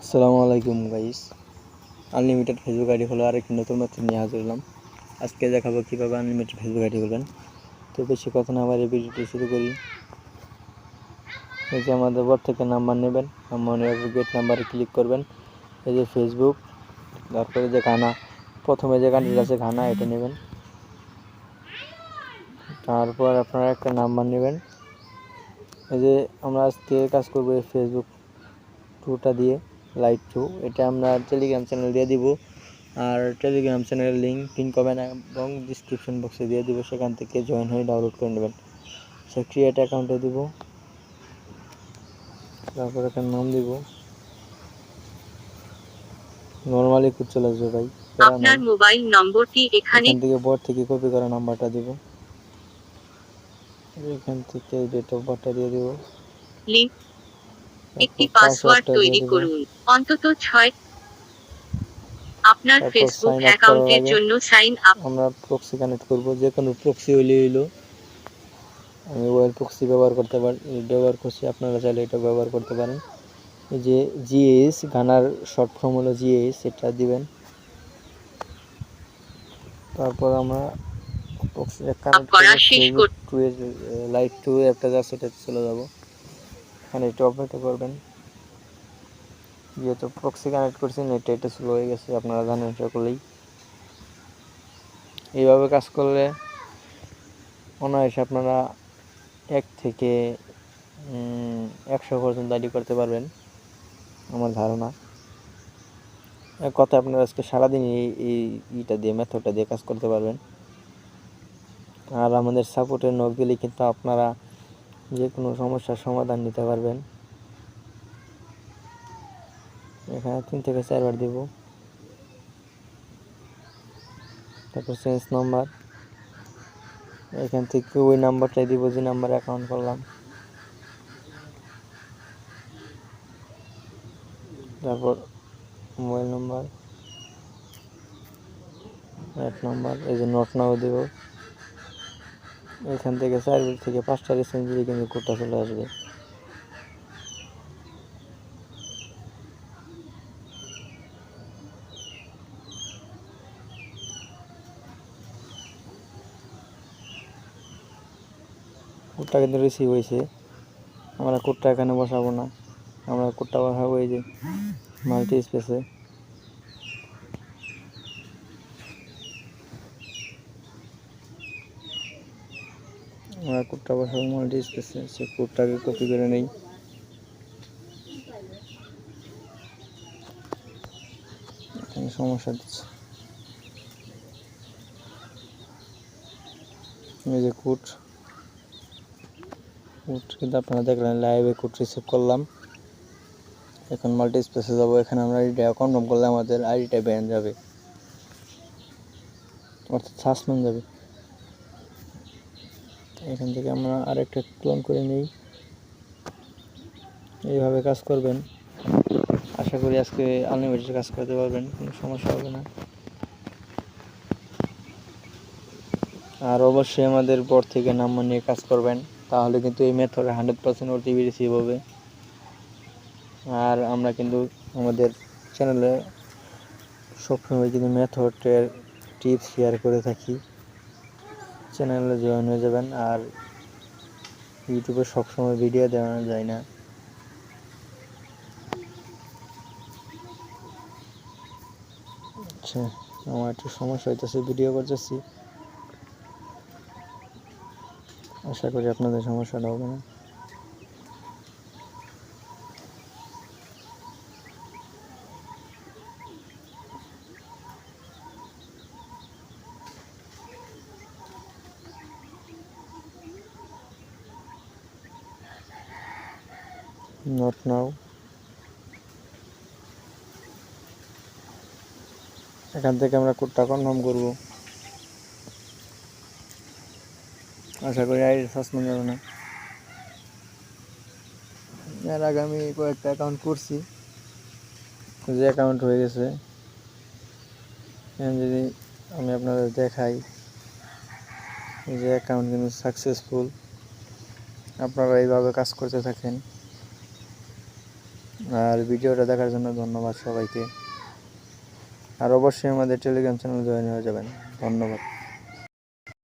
আসসালামু আলাইকুম guys. Unlimited Facebook ID খোলা আরেকটি নতুন মাত্র নিয়ে হাজির হলাম। আজকে দেখাবো কীভাবে আনলিমিটেড ফেসবুক আইডি খুলবেন। তো বেশি কথা না বাড়িয়ে ভিডিওটি শুরু করি। এই যে আমাদের বোর্ড থেকে নাম্বার নেবেন, নাম্বার নেওয়ার পর গেট নাম্বারে ক্লিক করবেন। এই যে ফেসবুক, তারপরে যে গানা, প্রথমে যে গানটি আছে গানা, এটা নেবেন। তারপর আপনারা একটা নাম্বার নেবেন। এই যে আমরা আজকে কাজ করবো এই ফেসবুক 2টা দিয়ে, লাইট 2। এটা আমরা টেলিগ্রাম চ্যানেল দিয়ে দিব, আর টেলিগ্রাম চ্যানেলের লিঙ্ক পিন কমেন্ট এবং ডিসক্রিপশন বক্সে দিয়ে দিব, সেখান থেকে জয়েন হয়ে ডাউনলোড করে নেবেন। সে ক্রিয়েট অ্যাকাউন্টে দিব, তারপর এখানে নাম দিব, নর্মালি খুব চলে আসবে ভাই। আপনার মোবাইল নম্বরটি এখানে থেকে বোর্ড থেকে কপি করা নাম্বারটা দিব, এখান থেকে ডেট অফ বার্থটা দিয়ে দিব, লিঙ্ক একটি পাসওয়ার্ড তৈরি করুন অন্তত 6। আপনার ফেসবুক অ্যাকাউন্টের জন্য সাইন আপ। আমরা প্রক্সি কানেক্ট করব, যে কোনো প্রক্সি হইলো। আমি ওয়েল প্রক্সি ব্যবহার করছি, আপনারা চাইলে এটা ব্যবহার করতে পারেন। এই যে জিএস, গানার শর্ট ফর্ম হলো জিএস, এটা দিবেন। তারপর আমরা লাইট 2 একটা যা, সেটা চলে যাব। এখানে একটু অপেক্ষা করবেন, যেহেতু প্রক্সি কানেক্ট করছি নেটটা এটা স্লো হয়ে গেছে, আপনারা জানেন সকলেই। এইভাবে কাজ করলে অনায়াসে আপনারা 1 থেকে 100 পর্যন্ত আইডি করতে পারবেন, আমার ধারণা। এক কথা, আপনারা আজকে সারাদিন এইটা দিয়ে, মেথডটা দিয়ে কাজ করতে পারবেন। আর আমাদের সাপোর্টে নক দিলে কিন্তু আপনারা যে কোনো সমস্যার সমাধান নিতে পারবেন। এখানে 3 থেকে 4 বার দিব, তারপর চেঞ্জ নাম্বার, এখান থেকে ওই নাম্বারটাই দিব যে নাম্বারে অ্যাকাউন্ট করলাম। তারপর মোবাইল নাম্বার, 1 নাম্বার, এই যে নোট নাও দেব। এখান থেকে 4 থেকে 5টা রিসেন্ট দিলে কিন্তু কোডটা চলে আসবে। কোডটা কিন্তু রিসিভ হয়েছে। আমরা কোডটা এখানে বসাবো না, আমরা কোডটা বসাবো এই যে মাল্টি স্পেসে। আমরা কোডটা বসাবো মাল্টি স্পেসে, সে কোডটাকে কপি করে নেই। এখানে সমস্যা দিচ্ছে, এই যে কোড কিন্তু আপনারা দেখলেন লাইভে কোড রিসিভ করলাম। এখন মাল্টি স্পেসে যাবো, এখানে আমরা আইডিটা কনফার্ম করলে আমাদের আইডিটা ব্যান যাবে, অর্থাৎ সাসপেন্ড যাবে। এখান থেকে আমরা আরেকটা ক্লোন করে নিই। এইভাবে কাজ করবেন, আশা করি আজকে আনলিমিটেড কাজ করতে পারবেন, কোনো সমস্যা হবে না। আর অবশ্যই আমাদের বোর্ড থেকে নাম্বার নিয়ে কাজ করবেন, তাহলে কিন্তু এই মেথডে 100% ওটিপি রিসিভ হবে। আর আমরা কিন্তু আমাদের চ্যানেলে সবসময় কিন্তু মেথডের টিপস শেয়ার করে থাকি, চ্যানেলে জয়েন হয়ে যাবেন। আর ইউটিউবে সবসময় ভিডিও দেওয়া যায় না, আচ্ছা আমার একটু সমস্যা হইতেছে, ভিডিও করতেছি, আশা করি আপনাদের সমস্যাটা হবে না। নট নাও, এখান থেকে আমরা কোডটা কনফার্ম করবো, আশা করি আইডি সাসপেন্ড যাবে না। এর আগে আমি কয়েকটা অ্যাকাউন্ট করছি, যে অ্যাকাউন্ট হয়ে গেছে। যদি আমি আপনাদের দেখাই, যে অ্যাকাউন্ট কিন্তু সাকসেসফুল। আপনারা এইভাবে কাজ করতে থাকেন। আর ভিডিওটা দেখার জন্য ধন্যবাদ সবাইকে। আর অবশ্যই আমাদের টেলিগ্রাম চ্যানেল জয়েন হয়ে যাবেন। ধন্যবাদ।